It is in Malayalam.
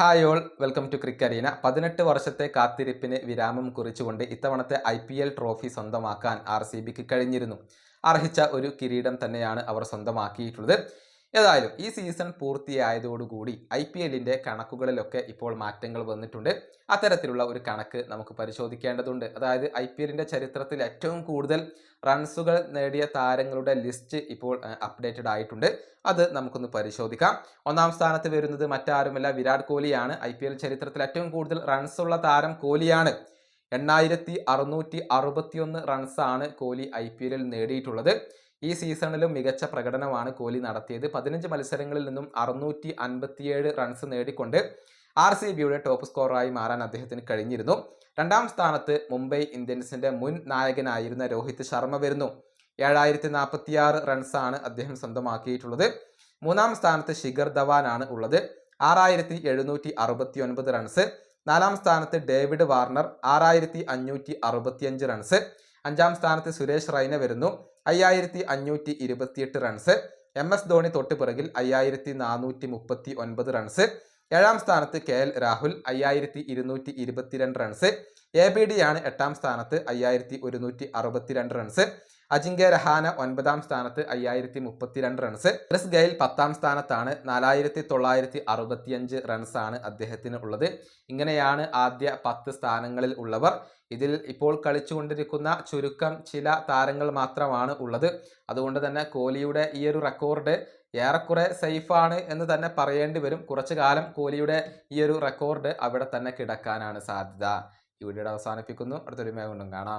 Hi all, welcome to Cricarena. 18 വർഷത്തെ കാത്തിരിപ്പിന് വിരാമം കുറിച്ചുകൊണ്ട് ഇത്തവണത്തെ IPL ട്രോഫി സ്വന്തമാക്കാൻ RCBക്ക് കഴിഞ്ഞിരുന്നു. അർഹിച്ച ഒരു കിരീടം തന്നെയാണ് അവർ സ്വന്തമാക്കിയിട്ടുള്ളത്. ഏതായാലും ഈ സീസൺ പൂർത്തിയായതോടുകൂടി IPLന്റെ കണക്കുകളിലൊക്കെ ഇപ്പോൾ മാറ്റങ്ങൾ വന്നിട്ടുണ്ട്. അത്തരത്തിലുള്ള ഒരു കണക്ക് നമുക്ക് പരിശോധിക്കേണ്ടതുണ്ട്. അതായത് IPLന്റെ ചരിത്രത്തിൽ ഏറ്റവും കൂടുതൽ റൺസുകൾ നേടിയ താരങ്ങളുടെ ലിസ്റ്റ് ഇപ്പോൾ അപ്ഡേറ്റഡ് ആയിട്ടുണ്ട്. അത് നമുക്കൊന്ന് പരിശോധിക്കാം. ഒന്നാം സ്ഥാനത്ത് വരുന്നത് മറ്റാരുമല്ല, വിരാട് കോഹ്ലിയാണ്. IPL ചരിത്രത്തിൽ ഏറ്റവും കൂടുതൽ റൺസ് ഉള്ള താരം കോഹ്ലിയാണ്. 8661 റൺസാണ് കോഹ്ലി IPLൽ നേടിയിട്ടുള്ളത്. ഈ സീസണിലും മികച്ച പ്രകടനമാണ് കോഹ്ലി നടത്തിയത്. 15 മത്സരങ്ങളിൽ നിന്നും 657 റൺസ് നേടിക്കൊണ്ട് RCBയുടെ ടോപ്പ് സ്കോററായി മാറാൻ അദ്ദേഹത്തിന് കഴിഞ്ഞിരുന്നു. രണ്ടാം സ്ഥാനത്ത് മുംബൈ ഇന്ത്യൻസിന്റെ മുൻ നായകനായിരുന്ന രോഹിത് ശർമ്മ വരുന്നു. 7046 റൺസാണ് അദ്ദേഹം സ്വന്തമാക്കിയിട്ടുള്ളത്. മൂന്നാം സ്ഥാനത്ത് ശിഖർ ധവാൻ ആണ് ഉള്ളത്. 6769 റൺസ്. നാലാം സ്ഥാനത്ത് ഡേവിഡ് വാർണർ 6565 റൺസ്. അഞ്ചാം സ്ഥാനത്ത് സുരേഷ് റൈന വരുന്നു. 5528 റൺസ്. MS ധോണി തൊട്ട് പിറകിൽ 5439 റൺസ്. ഏഴാം സ്ഥാനത്ത് KL രാഹുൽ 5222 റൺസ്. ABD ആണ് എട്ടാം സ്ഥാനത്ത് 5162 റൺസ്. അജിങ്ക്യ രഹാന ഒൻപതാം സ്ഥാനത്ത് 5032 റൺസ്. ക്രിസ് ഗെയിൽ 10ാം സ്ഥാനത്താണ്. 4965 റൺസാണ് അദ്ദേഹത്തിന് ഉള്ളത്. ഇങ്ങനെയാണ് ആദ്യ 10 സ്ഥാനങ്ങളിൽ ഉള്ളവർ. ഇതിൽ ഇപ്പോൾ കളിച്ചുകൊണ്ടിരിക്കുന്ന ചുരുക്കം ചില താരങ്ങൾ മാത്രമാണ് ഉള്ളത്. അതുകൊണ്ട് തന്നെ കോഹ്ലിയുടെ ഈ ഒരു റെക്കോർഡ് ഏറെക്കുറെ സേഫാണ് എന്ന് തന്നെ പറയേണ്ടി വരും. കുറച്ചു കാലം കോഹ്ലിയുടെ ഈ ഒരു റെക്കോർഡ് അവിടെ തന്നെ കിടക്കാനാണ് സാധ്യത. ഈ വീഡിയോ അവസാനിപ്പിക്കുന്നു. അടുത്തൊരു വീഡിയോ കൊണ്ടും കാണാം.